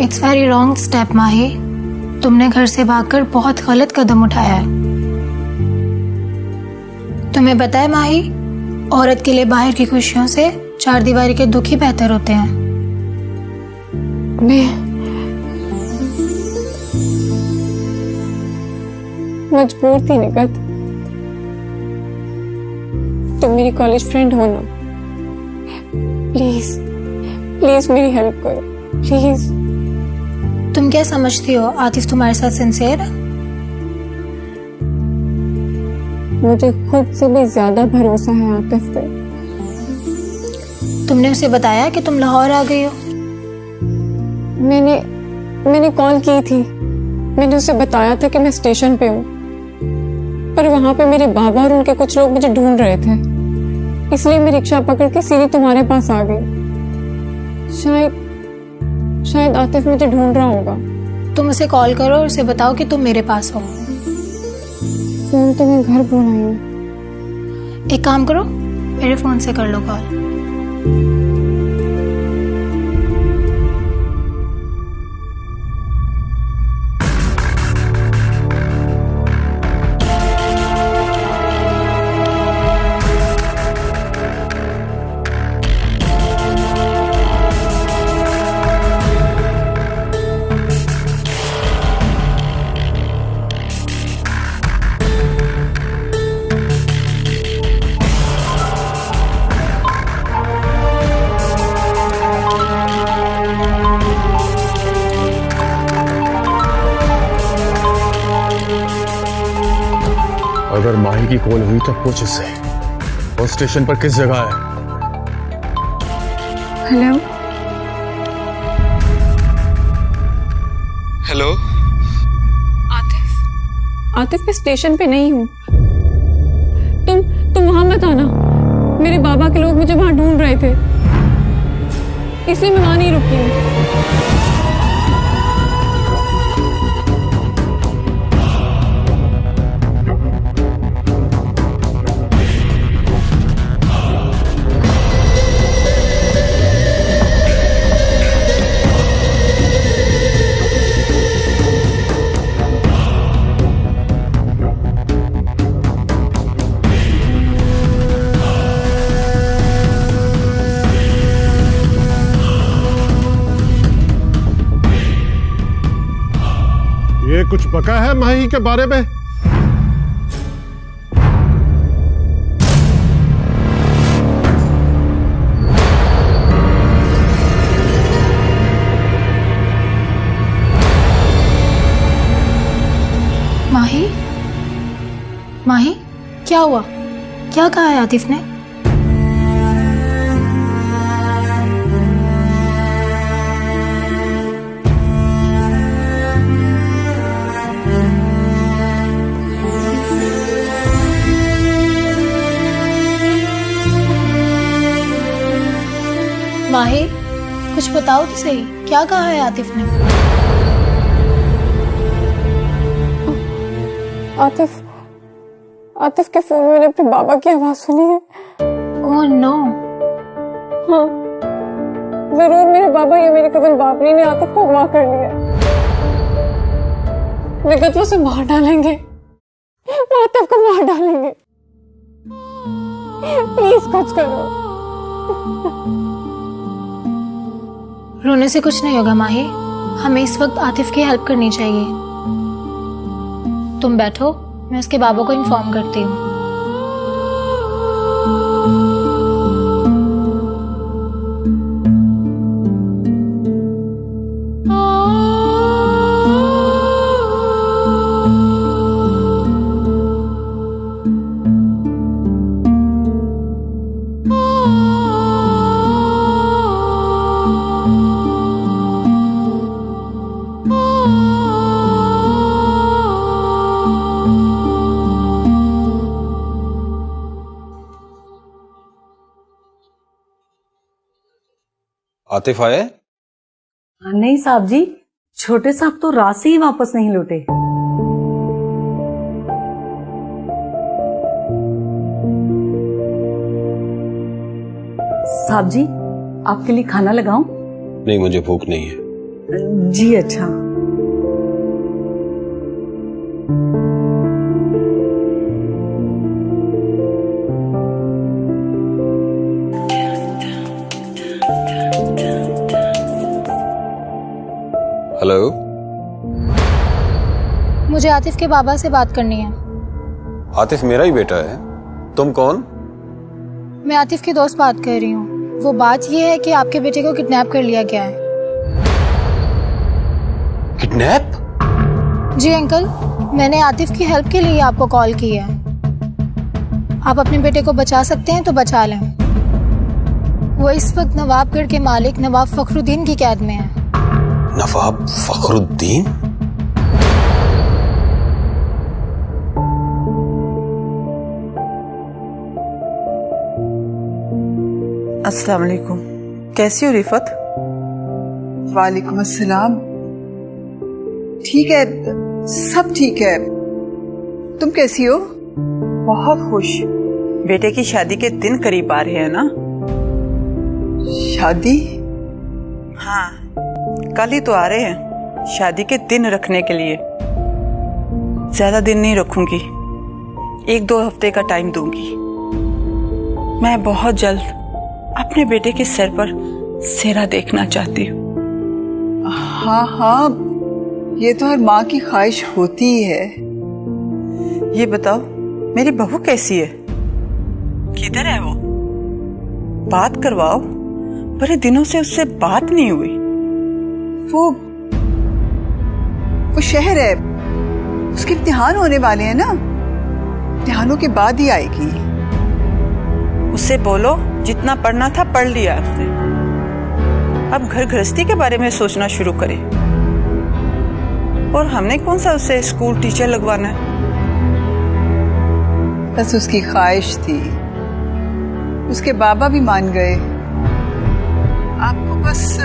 It's very wrong step माही। तुमने घर से भागकर बहुत गलत कदम उठाया है। तुम्हें पता है माही, औरत के लिए बाहर की खुशियों से चार दीवारी के दुख ही बेहतर होते हैं। मैं मजबूर थी निकत। तुम मेरी कॉलेज फ्रेंड हो ना, प्लीज प्लीज मेरी हेल्प करो प्लीज। तुम क्या समझती हो आतिफ तुम्हारे साथ सिंसियर है? मुझे खुद से भी ज्यादा भरोसा है आतिफ पे। तुमने उसे बताया कि तुम लाहौर आ गई हो? मैंने कॉल की थी। मैंने उसे बताया था कि मैं स्टेशन पे हूँ, पर वहां पे मेरे बाबा और उनके कुछ लोग मुझे ढूंढ रहे थे, इसलिए मैं रिक्शा पकड़ के सीधी तुम्हारे पास आ गई। शायद आतिफ मुझे ढूंढ रहा होगा। तुम उसे कॉल करो और उसे बताओ कि तुम मेरे पास हो। फोन तो मैं घर बुलाई हूँ। एक काम करो, मेरे फोन से कर लो कॉल। अगर माही की कॉल हुई तो पूछ इससे वो स्टेशन पर किस जगह है। हेलो हेलो आतिफ, मैं स्टेशन पे नहीं हूँ। तुम वहां मत आना। मेरे बाबा के लोग मुझे वहां ढूंढ रहे थे, इसलिए मैं वहां नहीं रुकी हूँ। ये कुछ पता है माही के बारे में? माही, माही, क्या हुआ? क्या कहा है आतिफ ने? माही, कुछ बताओ तो सही, क्या कहा है आतिफ ने? आतिफ के फोन में मैंने अपने बाबा की आवाज सुनी है। Oh no. हाँ, जरूर मेरे बाबा या मेरे कजन बाबरी ने आतिफ को अगवा कर लिया। निकत वो उसे मार डालेंगे, वो आतिफ को मार डालेंगे। प्लीज कुछ करो। रोने से कुछ नहीं होगा माही, हमें इस वक्त आतिफ की हेल्प करनी चाहिए। तुम बैठो, मैं उसके बाबा को इन्फॉर्म करती हूँ। आतिफ आए? नहीं साहब जी, छोटे साहब तो रात से ही वापस नहीं लौटे। साहब जी, आपके लिए खाना लगाऊं? नहीं, मुझे भूख नहीं है। जी अच्छा। हेलो, मुझे आतिफ के बाबा से बात करनी है। आतिफ मेरा ही बेटा है। तुम कौन? मैं आतिफ की दोस्त बात कर रही हूँ। वो बात ये है कि आपके बेटे को किडनैप कर लिया गया है। किडनैप? जी अंकल, मैंने आतिफ की हेल्प के लिए आपको कॉल की है। आप अपने बेटे को बचा सकते हैं तो बचा लें। वो इस वक्त नवाबगढ़ के मालिक नवाब फखरुद्दीन की कैद में है। नवाब फखरुद्दीन? अस्सलाम वालेकुम। कैसी हो रिफत? वालेकुम अस्सलाम। ठीक है, सब ठीक है। तुम कैसी हो? बहुत खुश। बेटे की शादी के दिन करीब आ रहे हैं ना? शादी? हाँ, कल ही तो आ रहे हैं शादी के दिन रखने के लिए। ज्यादा दिन नहीं रखूंगी, 1-2 हफ्ते का टाइम दूंगी। मैं बहुत जल्द अपने बेटे के सर पर सेहरा देखना चाहती हूँ। हाँ हाँ, ये तो हर माँ की ख्वाहिश होती ही है। ये बताओ, मेरी बहू कैसी है? किधर है वो? बात करवाओ, बड़े दिनों से उससे बात नहीं हुई। वो शहर है, उसके इम्तिहान होने वाले हैं ना, इम्तिहानों के बाद ही आएगी। उससे बोलो जितना पढ़ना था पढ़ लिया उसने, अब घर गृहस्थी के बारे में सोचना शुरू करे। और हमने कौन सा उससे स्कूल टीचर लगवाना है? बस उसकी ख्वाहिश थी, उसके बाबा भी मान गए। आपको बस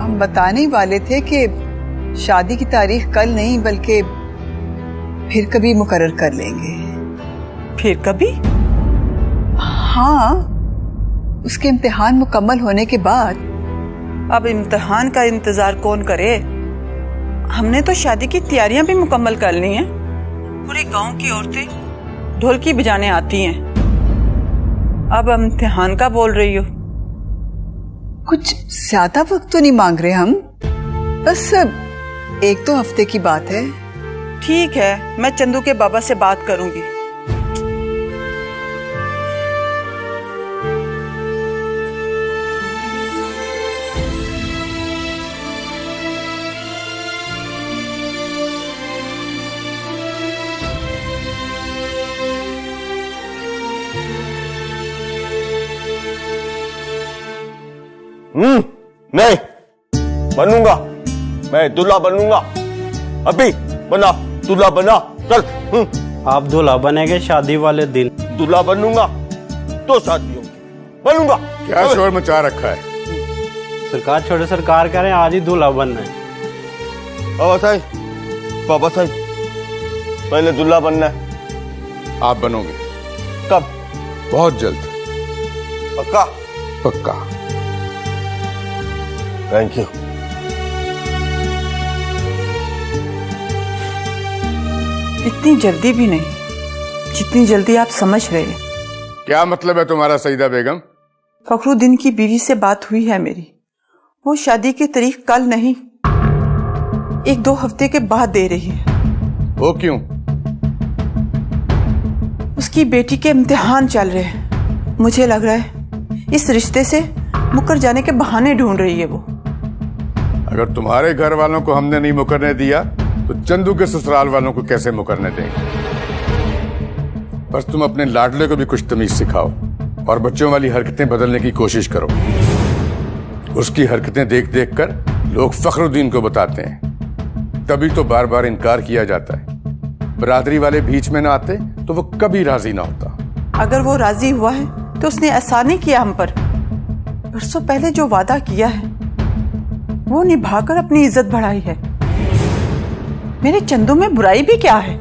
हम बताने ही वाले थे कि शादी की तारीख कल नहीं बल्कि फिर कभी मुकर्रर कर लेंगे। फिर कभी? हाँ, उसके इम्तिहान मुकम्मल होने के बाद। अब इम्तिहान का इंतजार कौन करे? हमने तो शादी की तैयारियां भी मुकम्मल कर ली हैं। पूरे गांव की औरतें ढोलकी बजाने आती हैं। अब इम्तिहान का बोल रही हो? कुछ ज्यादा वक्त तो नहीं मांग रहे हम, बस 1-2 हफ्ते की बात है। ठीक है, मैं चंदू के बाबा से बात करूंगी। नहीं बनूंगा, मैं दूल्हा बनूंगा। अभी बना, दूल्हा बना, चल। आप दूल्हा बनेंगे शादी वाले दिन? दूल्हा बनूंगा तो शादी होगी, बनूंगा। क्या शोर मचा रखा है? सरकार छोटे सरकार कह रहे हैं आज ही दूल्हा बनना है। बाबा साहब, बाबा साहब, पहले दूल्हा बनना है। आप बनोगे? कब? बहुत जल्द। पक्का? पक्का। Thank you. इतनी जल्दी भी नहीं, जितनी जल्दी आप समझ रहे हैं। क्या मतलब है तुम्हारा सईदा बेगम? फखरुद्दीन की बीवी से बात हुई है मेरी। वो शादी की तारीख कल नहीं, 1-2 हफ्ते के बाद दे रही है। वो क्यों? उसकी बेटी के इम्तिहान चल रहे हैं। मुझे लग रहा है इस रिश्ते से मुकर जाने के बहाने ढूंढ रही है वो। अगर तुम्हारे घर वालों को हमने नहीं मुकरने दिया तो चंदू के ससुराल वालों को कैसे मुकरने देंगे? बस तुम अपने लाडले को भी कुछ तमीज सिखाओ और बच्चों वाली हरकतें बदलने की कोशिश करो। उसकी हरकतें देख देख कर लोग फखरुद्दीन को बताते हैं, तभी तो बार बार इनकार किया जाता है। बरादरी वाले बीच में ना आते तो वो कभी राजी ना होता। अगर वो राजी हुआ है तो उसने एहसान नहीं किया हम पर। बरसों पहले जो वादा किया है वो निभाकर अपनी इज्जत बढ़ाई है। मेरे चंदू में बुराई भी क्या है?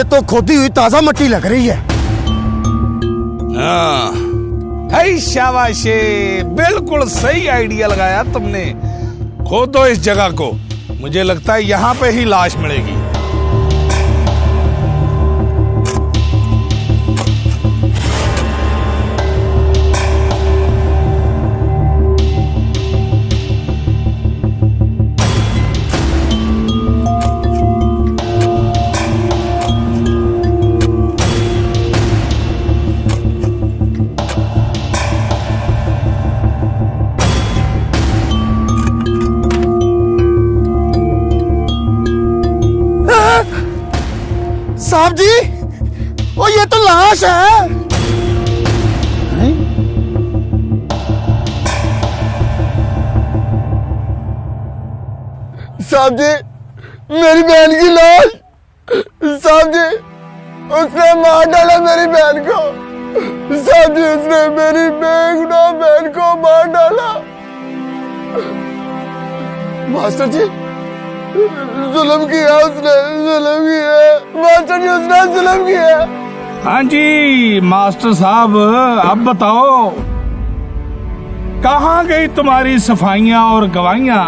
तो खोदी हुई ताजा मिट्टी लग रही है। हाँ, है शाबाश, बिल्कुल सही आइडिया लगाया तुमने। खोदो इस जगह को, मुझे लगता है यहाँ पे ही लाश मिलेगी। साहब जी, ओ ये तो लाश है। साहब जी, मेरी बहन की लाश। साहब जी, उसने मार डाला मेरी बहन को। साहब जी, उसने मेरी बेगुनाह बहन को मार डाला। मास्टर जी, जुल्म किया उसने, जुल्म किया मास्टर जी, उसने जुल्म किया। हाँ जी मास्टर साहब, अब बताओ कहाँ गई तुम्हारी सफाइयां और गवाहियां,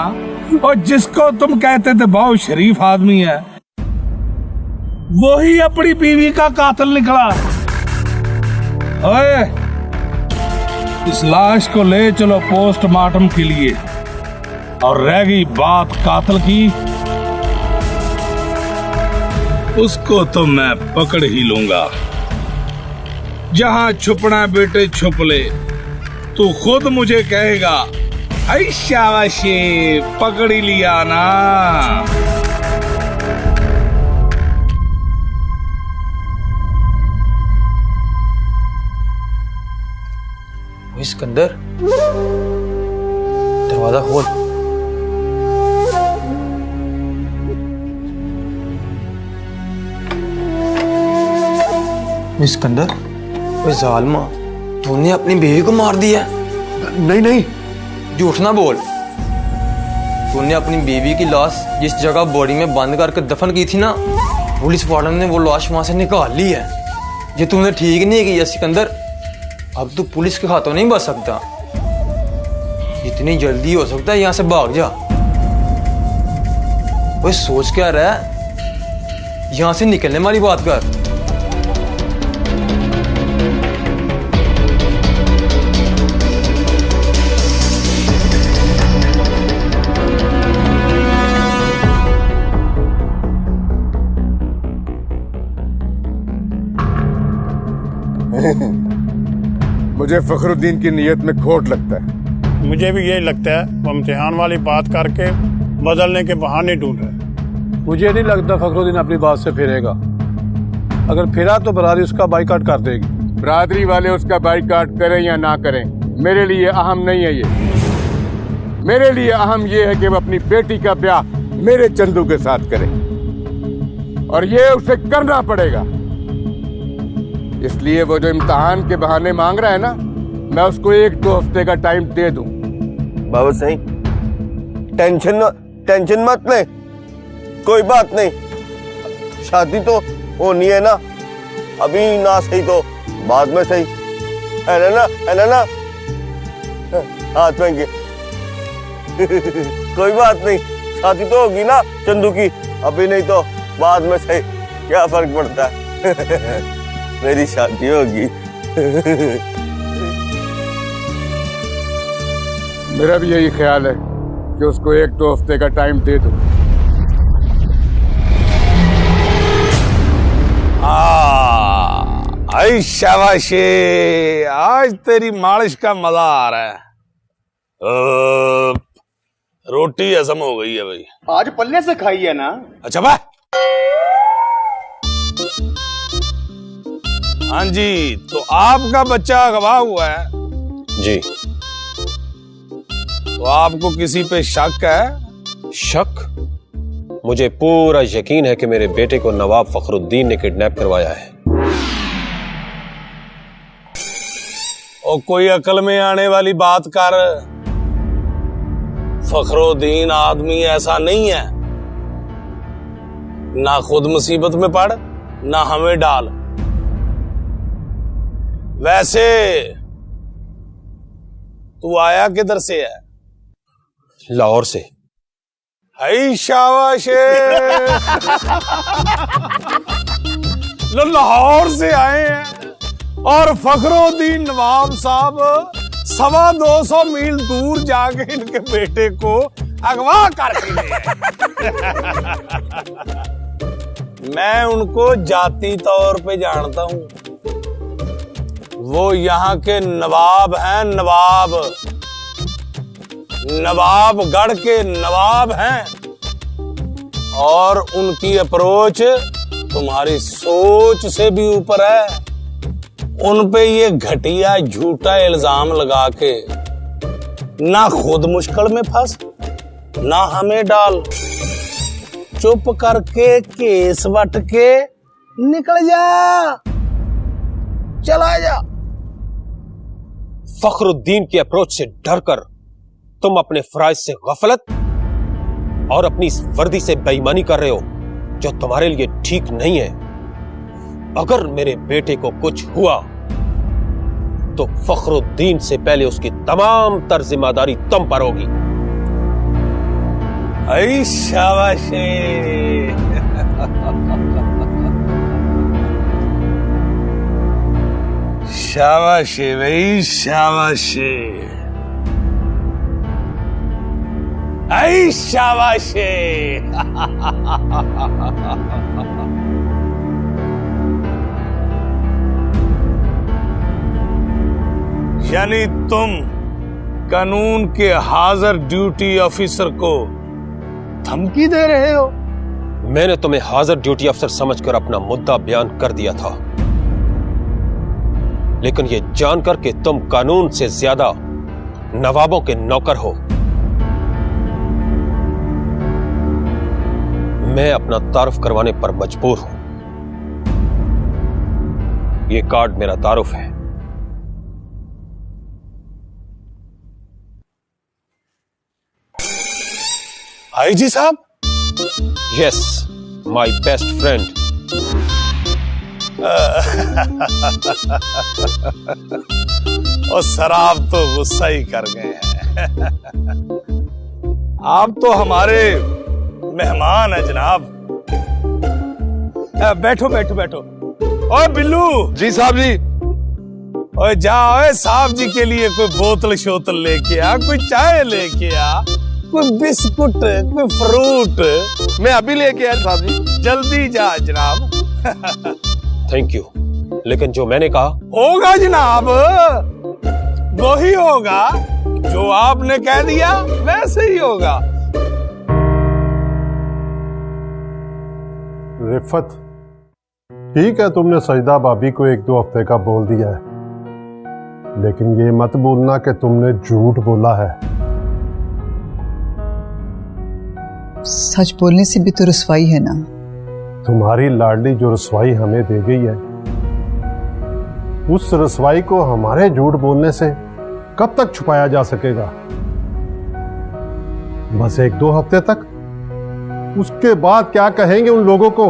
और जिसको तुम कहते थे बहुत शरीफ आदमी है, वही अपनी बीवी का कातिल निकला। ओए, इस लाश को ले चलो पोस्टमार्टम के लिए, और रह गई बात कातिल की, उसको तो मैं पकड़ ही लूंगा। जहां छुपना बेटे छुप ले, तू खुद मुझे कहेगा, ऐ शाबाशी, पकड़ ही लिया ना। सिकंदर, दरवाजा खोल। सिकंदर, ओए जालिमा, तूने अपनी बीवी को मार दिया? नहीं नहीं, झूठ ना बोल। तूने अपनी बीवी की लाश जिस जगह बॉडी में बंद करके दफन की थी ना, पुलिस वालों ने वो लाश वहां से निकाल ली है। ये तुमने ठीक नहीं किया सिकंदर। अब तू पुलिस के हाथों नहीं बच सकता। जितनी जल्दी हो सकता है यहां से भाग जा। ओए सोच क्या रहा है, यहां से निकलने वाली बात कर। मुझे फखरुद्दीन की नीयत में खोट लगता है। मुझे भी यही लगता है, वो इम्तिहान वाली बात करके बदलने के बहाने ढूंढ रहे हैं। मुझे नहीं लगता फखरुद्दीन अपनी बात से फिरेगा। अगर फिरा तो बरादरी उसका बाइकाट कर देगी। बरादरी वाले उसका बाइकाट करें या ना करें, मेरे लिए अहम नहीं है ये। मेरे लिए अहम ये है कि वो अपनी बेटी का ब्याह मेरे चंदू के साथ करे, और ये उसे करना पड़ेगा। इसलिए वो जो इम्तिहान के बहाने मांग रहा है ना, मैं उसको 1-2 हफ्ते का टाइम दे दूं। बाबा सही, टेंशन मत ले, कोई बात नहीं। शादी तो होनी है ना, अभी ना सही तो बाद में सही, है ना, है ना। हाथ में कोई बात नहीं, शादी तो होगी ना चंदू की, अभी नहीं तो बाद में सही, क्या फर्क पड़ता है। मेरी शादी होगी। मेरा भी यही ख्याल है कि उसको 1-2 हफ्ते का टाइम दे दूं। आई शाबाशी, आज तेरी मालिश का मजा आ रहा है। रोटी हजम हो गई है भाई। आज पल्ले से खाई है ना। अच्छा बा, हाँ जी, तो आपका बच्चा अगवा हुआ है जी। तो आपको किसी पे शक है? शक? मुझे पूरा यकीन है कि मेरे बेटे को नवाब फखरुद्दीन ने किडनैप करवाया है। और कोई अकल में आने वाली बात कर। फखरुद्दीन आदमी ऐसा नहीं है, ना खुद मुसीबत में पड़ ना हमें डाल। वैसे तू आया किधर से है? लाहौर से। हाय शाबाश लो लाहौर से आए हैं और फखरुद्दीन नवाब साहब 250 मील दूर जाके इनके बेटे को अगवा करके ले आए। मैं उनको जाती तौर पे जानता हूं, वो यहाँ के नवाब हैं, नवाब, नवाबगढ़ के नवाब हैं। और उनकी अप्रोच तुम्हारी सोच से भी ऊपर है। उन पे ये घटिया झूठा इल्जाम लगा के ना खुद मुश्किल में फंस, ना हमें डाल। चुप करके केस बट के निकल जा, चला जा। फखरुद्दीन की अप्रोच से डरकर तुम अपने फराइज से गफलत और अपनी इस वर्दी से बेईमानी कर रहे हो, जो तुम्हारे लिए ठीक नहीं है। अगर मेरे बेटे को कुछ हुआ तो फखरुद्दीन से पहले उसकी तमाम तर जिम्मेदारी तुम पर होगी। ऐ शाबाश शाबाश भाई, शाबाश, ऐ शाबाश। यानी तुम कानून के हाजिर ड्यूटी ऑफिसर को धमकी दे रहे हो? मैंने तुम्हें हाजिर ड्यूटी अफसर समझकर अपना मुद्दा बयान कर दिया था, लेकिन यह जानकर कि तुम कानून से ज्यादा नवाबों के नौकर हो, मैं अपना तारुफ करवाने पर मजबूर हूं। यह कार्ड मेरा तारुफ है। आईजी साहब? Yes, my best friend. और शराब तो गुस्सा ही कर गए हैं। आप तो हमारे मेहमान है जनाब। बैठो बैठो बैठो। ओए बिल्लू। जी साहब जी। ओए जा, ओए साहब जी के लिए कोई बोतल शोतल लेके आ, कोई चाय लेके आ, कोई बिस्कुट, कोई फ्रूट। मैं अभी लेके आया साहब जी। जल्दी जा जनाब। थैंक यू, लेकिन जो मैंने कहा होगा जनाब, वही होगा जो आपने कह दिया, वैसे ही होगा। रिफत, ठीक है तुमने सजदा भाभी को 1-2 हफ्ते का बोल दिया है, लेकिन ये मत बोलना कि तुमने झूठ बोला है। सच बोलने से भी तो रुसवाई है ना। तुम्हारी लाडली जो रुसवाई हमें दे गई है, उस रुसवाई को हमारे झूठ बोलने से कब तक छुपाया जा सकेगा? बस 1-2 हफ्ते तक। उसके बाद क्या कहेंगे उन लोगों को?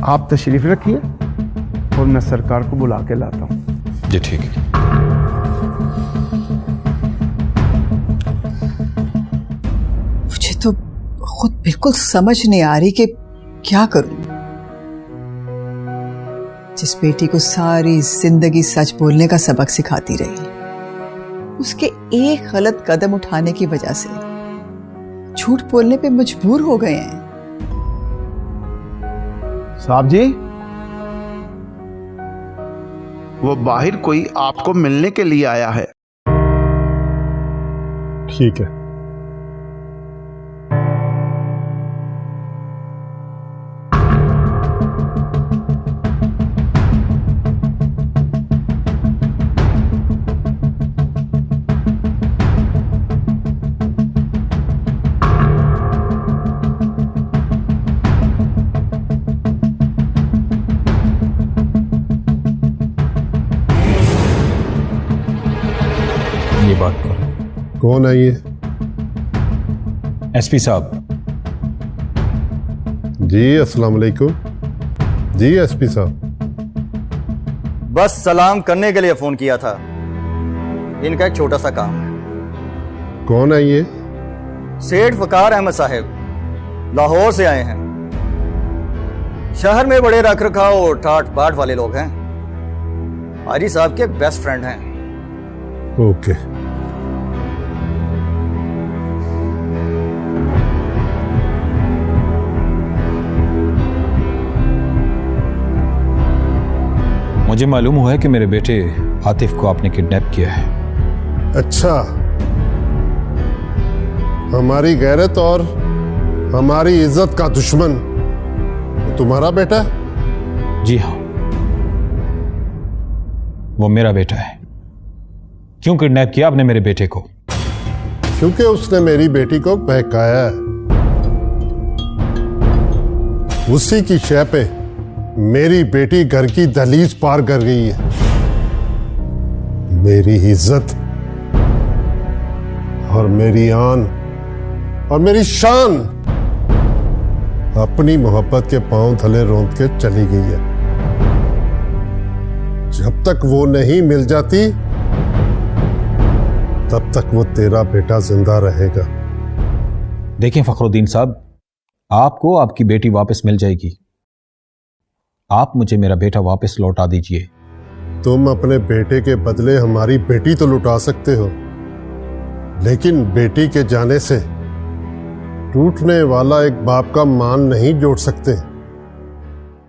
आप तशरीफ रखिए और मैं सरकार को बुला के लाता हूं। जी ठीक है। मुझे तो खुद बिल्कुल समझ नहीं आ रही कि क्या करूं। जिस बेटी को सारी जिंदगी सच बोलने का सबक सिखाती रही, उसके एक गलत कदम उठाने की वजह से झूठ बोलने पे मजबूर हो गए हैं। साहब जी, वो बाहर कोई आपको मिलने के लिए आया है। ठीक है। ये बात करो। कौन है ये? एसपी साहब। जी अस्सलाम वालेकुम। जी एसपी साहब। बस सलाम करने के लिए फोन किया था। इनका एक छोटा सा काम है। कौन है ये? सेठ वकार अहमद साहब, लाहौर से आए हैं। शहर में बड़े रख रखाव और ठाट बाट वाले लोग हैं। हाजी साहब के बेस्ट फ्रेंड हैं। ओके। मुझे मालूम हुआ है कि मेरे बेटे आतिफ को आपने किडनैप किया है। अच्छा, हमारी गैरत और हमारी इज्जत का दुश्मन तुम्हारा बेटा है? जी हाँ, वो मेरा बेटा है। क्यों किडनैप किया आपने मेरे बेटे को? क्योंकि उसने मेरी बेटी को बहकाया है। उसी की शय पे मेरी बेटी घर की दहलीज पार कर गई है। मेरी इज्जत और मेरी आन और मेरी शान अपनी मोहब्बत के पांव थले रोंद के चली गई है। जब तक वो नहीं मिल जाती तब तक वो तेरा बेटा जिंदा रहेगा। देखें फखरुद्दीन साहब, आपको आपकी बेटी वापस मिल जाएगी। आप मुझे मेरा बेटा वापस लौटा दीजिए। तुम अपने बेटे के बदले हमारी बेटी तो लुटा सकते हो, लेकिन बेटी के जाने से टूटने वाला एक बाप का मान नहीं जोड़ सकते।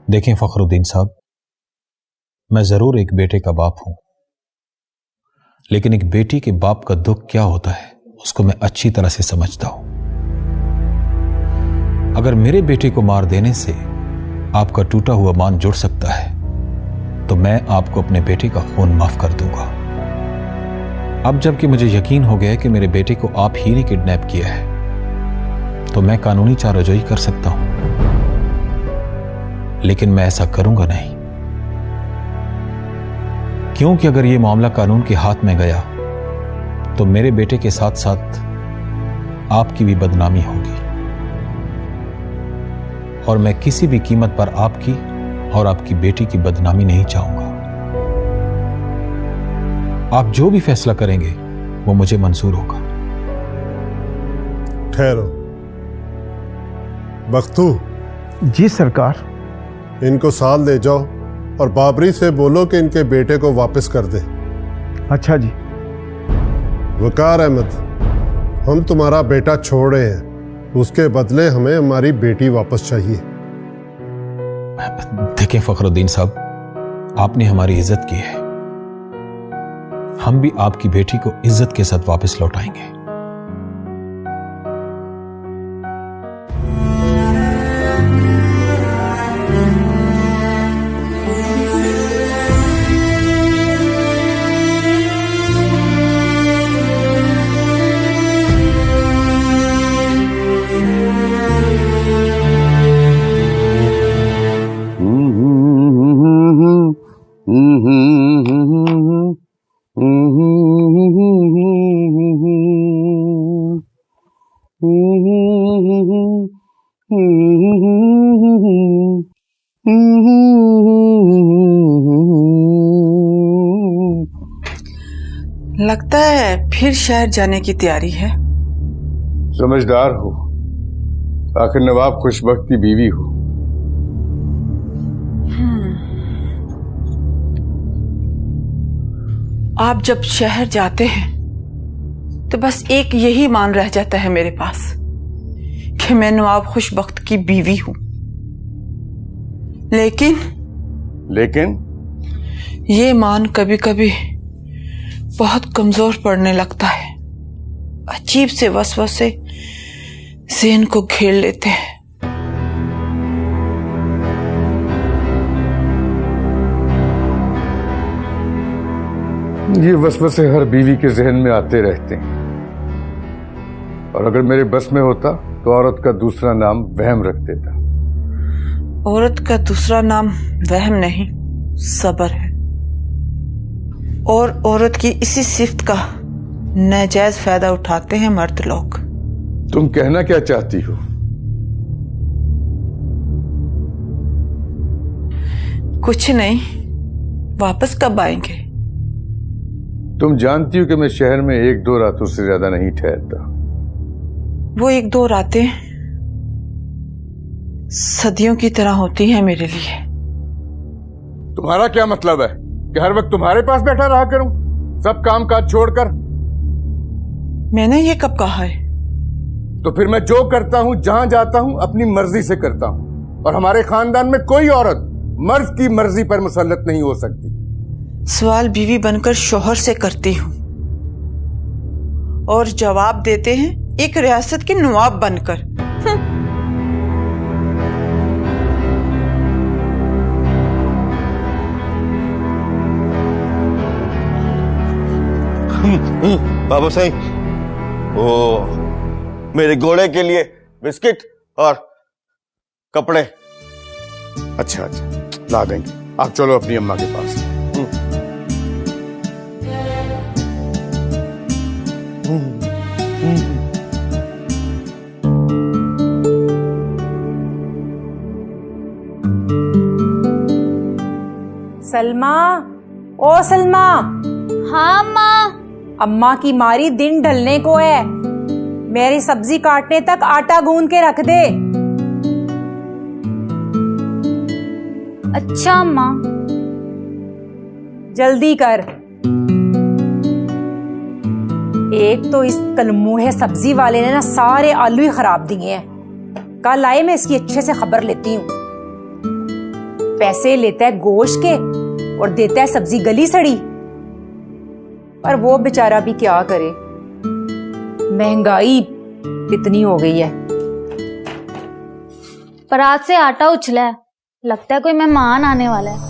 देखें फखरुद्दीन साहब, मैं जरूर एक बेटे का बाप हूं, लेकिन एक बेटी के बाप का दुख क्या होता है उसको मैं अच्छी तरह से समझता हूं। अगर मेरे बेटे को मार देने से आपका टूटा हुआ मान जुड़ सकता है तो मैं आपको अपने बेटे का खून माफ कर दूंगा। अब जबकि मुझे यकीन हो गया है कि मेरे बेटे को आप ही ने किडनैप किया है तो मैं कानूनी चाराजोई कर सकता हूं, लेकिन मैं ऐसा करूंगा नहीं, क्योंकि अगर यह मामला कानून के हाथ में गया तो मेरे बेटे के साथ साथ आपकी भी बदनामी होगी और मैं किसी भी कीमत पर आपकी और आपकी बेटी की बदनामी नहीं चाहूंगा। आप जो भी फैसला करेंगे वो मुझे मंजूर होगा। ठहरो। बख्तू। जी सरकार। इनको साल ले जाओ और बाबरी से बोलो कि इनके बेटे को वापस कर दे। अच्छा जी। वकार अहमद, हम तुम्हारा बेटा छोड़ रहे हैं, उसके बदले हमें हमारी बेटी वापस चाहिए। देखें फखरुद्दीन साहब, आपने हमारी इज्जत की है, हम भी आपकी बेटी को इज्जत के साथ वापस लौटाएंगे। लगता है फिर शहर जाने की तैयारी है। समझदार हो, आखिर नवाब खुशबख्त की बीवी हो। आप जब शहर जाते हैं तो बस एक यही मान रह जाता है मेरे पास कि मैं नवाब खुशबख्त की बीवी हूं। लेकिन ये मान कभी कभी बहुत कमजोर पड़ने लगता है। अजीब से वसवसे ज़हन को घेर लेते हैं। ये वसवसे हर बीवी के जहन में आते रहते हैं, और अगर मेरे बस में होता तो औरत का दूसरा नाम वहम रख देता। औरत का दूसरा नाम वहम नहीं, सब्र है। और औरत की इसी सिफ्त का नाजायज फायदा उठाते हैं मर्द लोग। तुम कहना क्या चाहती हो? कुछ नहीं, वापस कब आएंगे? तुम जानती हो कि मैं शहर में 1-2 रातों से ज्यादा नहीं ठहरता। वो 1-2 रातें सदियों की तरह होती हैं मेरे लिए। तुम्हारा क्या मतलब है कि हर वक्त तुम्हारे पास बैठा रहा करूं, सब काम काज छोड़कर? मैंने ये कब कहा है? तो फिर मैं जो करता हूं, जहां जाता हूं, अपनी मर्जी से करता हूं, और हमारे खानदान में कोई औरत मर्द की मर्जी पर मुसल्लत नहीं हो सकती। सवाल बीवी बनकर शोहर से करती हूं और जवाब देते हैं एक रियासत के नवाब बनकर। बाबू सही, वो मेरे घोड़े के लिए बिस्किट और कपड़े। अच्छा अच्छा, ला देंगे। आप चलो अपनी अम्मा के पास। सलमा, ओ सलमा। हाँ अम्मा। अम्मा की मारी दिन ढलने को है, मेरी सब्जी काटने तक आटा गूंद के रख दे। अच्छा अम्मा। जल्दी कर। एक तो इस कलमुहे सब्जी वाले ने ना सारे आलू ही खराब दिए हैं। कल आए, मैं इसकी अच्छे से खबर लेती हूँ। पैसे लेता है गोश्त के और देता है सब्जी गली सड़ी। पर वो बेचारा भी क्या करे, महंगाई इतनी हो गई है। परात से आटा उछला है, लगता है कोई मेहमान आने वाला है।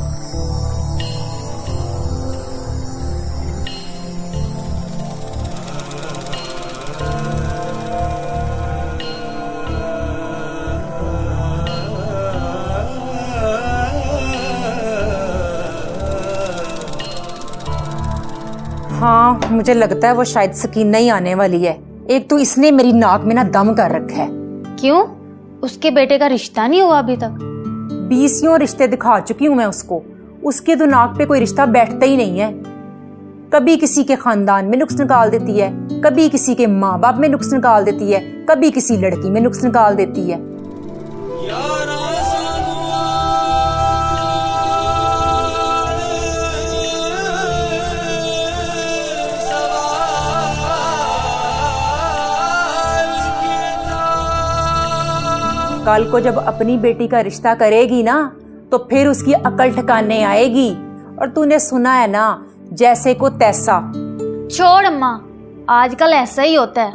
हाँ, मुझे लगता है वो शायद सकीना ही आने वाली है। एक तो इसने मेरी नाक में ना दम कर रखा है। क्यों? उसके बेटे का रिश्ता नहीं हुआ अभी तक? 20 रिश्ते दिखा चुकी हूँ मैं उसको। उसके तो नाक पे कोई रिश्ता बैठता ही नहीं है। कभी किसी के खानदान में नुक्स निकाल देती है, कभी किसी के माँ बाप में नुक्स निकाल देती है, कभी किसी लड़की में नुक्स निकाल देती है। कल को जब अपनी बेटी का रिश्ता करेगी ना, तो फिर उसकी अकल ठिकाने आएगी। और तूने सुना है ना, जैसे को तैसा। छोड़ अम्मा, आजकल ऐसा ही होता है।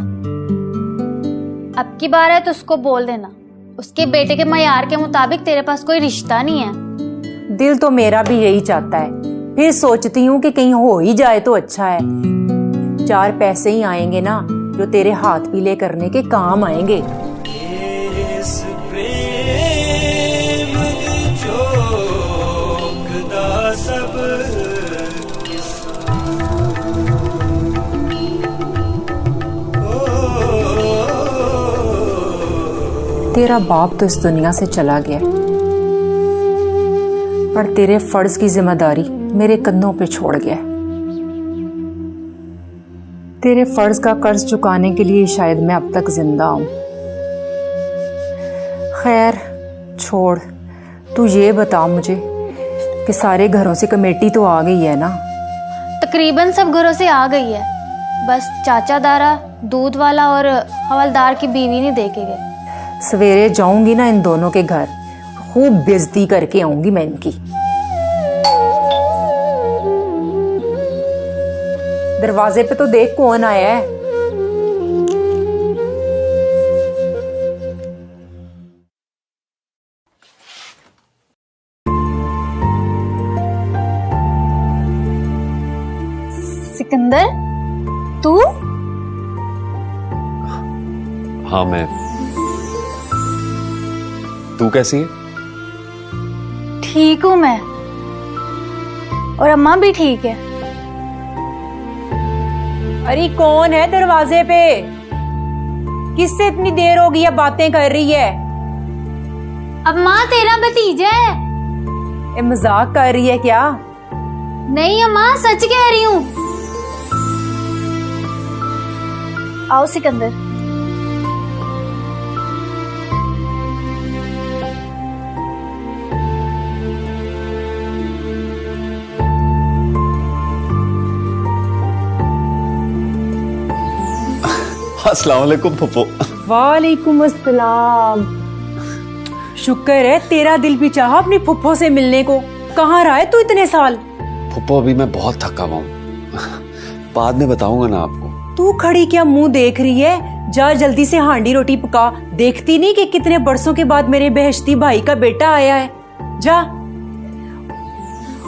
अब की बार है तो उसको बोल देना, उसके बेटे के मयार के मुताबिक तेरे पास कोई रिश्ता नहीं है। दिल तो मेरा भी यही चाहता है, फिर सोचती हूँ कि कहीं हो ही जाए तो अच्छा है। 4 पैसे ही आएंगे ना, जो तेरे हाथ पीले करने के काम आएंगे। तेरा बाप तो इस दुनिया से चला गया, पर तेरे फर्ज की जिम्मेदारी मेरे कंधों पे छोड़ गया। तेरे फर्ज का कर्ज चुकाने के लिए शायद मैं अब तक जिंदा हूं। खैर छोड़, तू ये बता मुझे कि सारे घरों से कमेटी तो आ गई है ना? तकरीबन सब घरों से आ गई है, बस चाचा दारा, दूध वाला और हवलदार की बीवी नहीं देके गए। सवेरे जाऊंगी ना इन दोनों के घर, खूब बेइज्जती करके आऊंगी मैं इनकी। दरवाजे पे तो देख कौन आया है। सिकंदर, तू? हाँ मैं। तू कैसी है? ठीक हूं मैं, और अम्मा भी ठीक है। अरे कौन है दरवाजे पे? किससे इतनी देर हो गई है बातें कर रही है? अम्मा तेरा भतीजा है। ये मजाक कर रही है क्या? नहीं अम्मा सच कह रही हूँ। आओ सिकंदर। अस्सलाम वालेकुम फुप्पो। वालेकुम अस्सलाम। शुक्र है तेरा दिल भी चाहा अपनी फुप्पो से मिलने को। कहाँ रहा है तू इतने साल? फुप्पो अभी मैं बहुत थका हुआ हूँ, बाद में बताऊंगा ना आपको। तू खड़ी क्या मुंह देख रही है? जा जल्दी से हांडी रोटी पका। देखती नहीं कि कितने बरसों के बाद मेरे बेहश्ती भाई का बेटा आया है? जा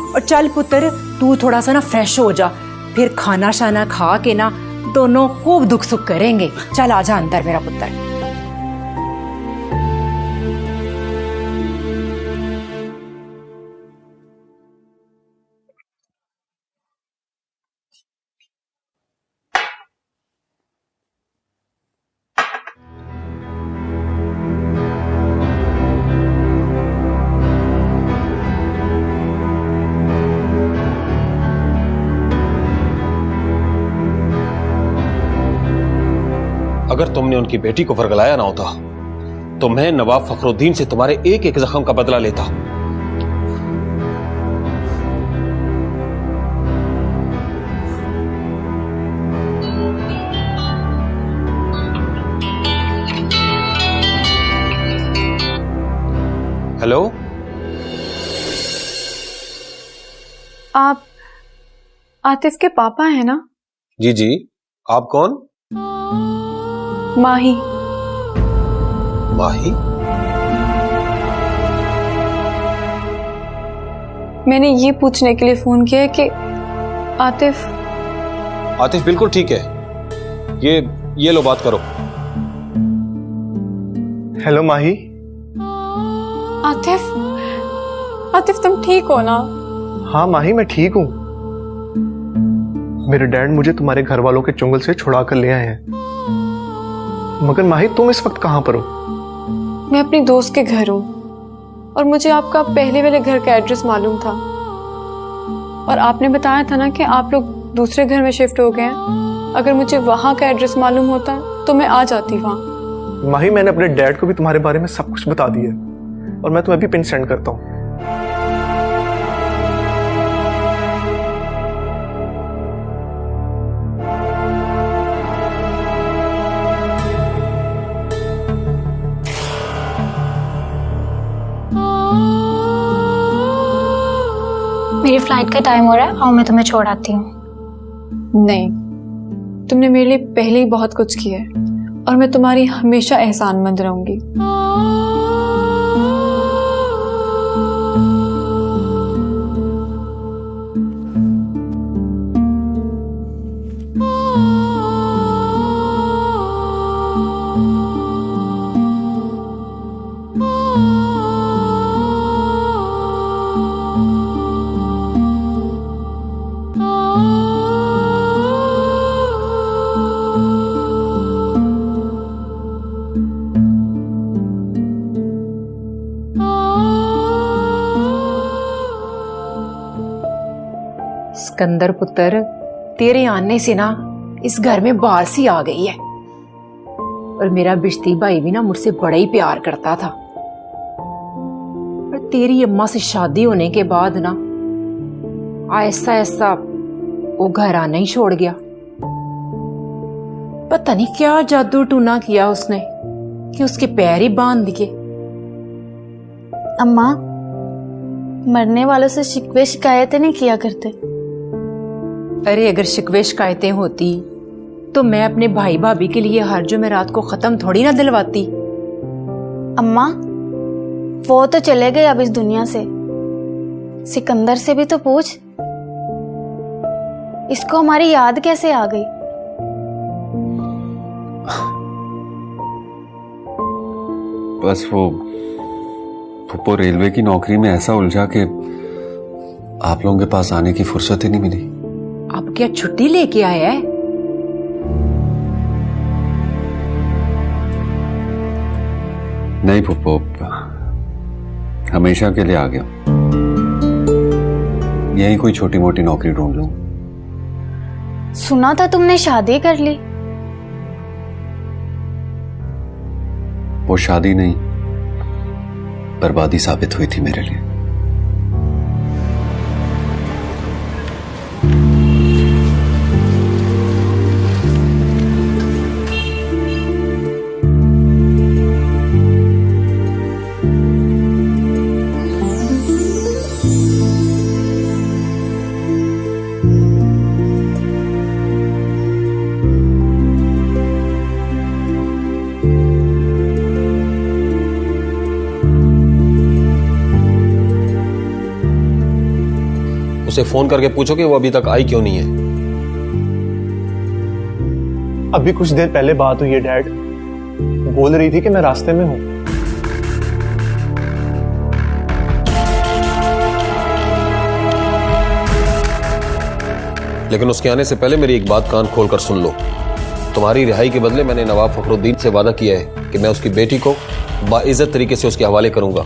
और चल पुत्र, तू थोड़ा सा ना फ्रेश हो जा, फिर खाना शाना खा के ना दोनों खूब दुख सुख करेंगे। चल आजा अंदर मेरा पुत्र। अगर तुमने उनकी बेटी को वर्गलाया ना होता तो मैं नवाब फखरुद्दीन से तुम्हारे एक एक जख्म का बदला लेता। हेलो, आप आतिफ के पापा हैं ना? जी जी, आप कौन? माही। माही? मैंने ये पूछने के लिए फोन किया है कि आतिफ आतिफ बिल्कुल ठीक है। ये लो बात करो। हेलो माही। आतिफ तुम ठीक हो ना? हाँ माही मैं ठीक हूँ। मेरे डैड मुझे तुम्हारे घर वालों के चुंगल से छुड़ा कर ले आए हैं। मगर माही तुम इस वक्त कहां पर हो? मैं अपनी दोस्त के घर हूँ और मुझे आपका पहले वाले घर का एड्रेस मालूम था और आपने बताया था ना कि आप लोग दूसरे घर में शिफ्ट हो गए हैं। अगर मुझे वहां का एड्रेस मालूम होता तो मैं आ जाती वहां। माही मैंने अपने डैड को भी तुम्हारे बारे में सब कुछ बता दिया और मैं तुम्हें अभी पिन सेंड करता हूँ। मेरी फ्लाइट का टाइम हो रहा है, आओ मैं तुम्हें छोड़ आती हूँ। नहीं, तुमने मेरे लिए पहले ही बहुत कुछ किया है और मैं तुम्हारी हमेशा एहसानमंद रहूंगी। सिकंदर पुत्र, तेरे आने से ना इस घर में बाहर सी आ गई है और मेरा बिश्ती भाई भी ना मुझसे बड़ा ही प्यार करता था। पर तेरी अम्मा से शादी होने के बाद ना ऐसा ऐसा वो घर आना ही छोड़ गया। पता नहीं क्या जादू टूना किया उसने कि उसके पैर ही बांध दिए। अम्मा, मरने वालों से शिकवे शिकायतें नहीं किया करते। अरे अगर शिकवे शिकायतें होती तो मैं अपने भाई भाभी के लिए हर जुमेरात को खत्म थोड़ी ना दिलवाती। अम्मा, वो तो चले गए अब इस दुनिया से। सिकंदर से भी तो पूछ, इसको हमारी याद कैसे आ गई? बस वो फुप्पो रेलवे की नौकरी में ऐसा उलझा कि आप लोगों के पास आने की फुर्सत ही नहीं मिली। अब क्या छुट्टी लेके आया है? नहीं फुप्पो, हमेशा के लिए आ गया। यही कोई छोटी मोटी नौकरी ढूंढ लूं। सुना था तुमने शादी कर ली। वो शादी नहीं, बर्बादी साबित हुई थी मेरे लिए। उसे फोन करके पूछो कि वो अभी तक आई क्यों नहीं है। अभी कुछ देर पहले बात हुई है डैड, बोल रही थी कि मैं रास्ते में हूं। लेकिन उसके आने से पहले मेरी एक बात कान खोल कर सुन लो। तुम्हारी रिहाई के बदले मैंने नवाब फखरुद्दीन से वादा किया है कि मैं उसकी बेटी को बाइज्जत तरीके से उसके हवाले करूंगा।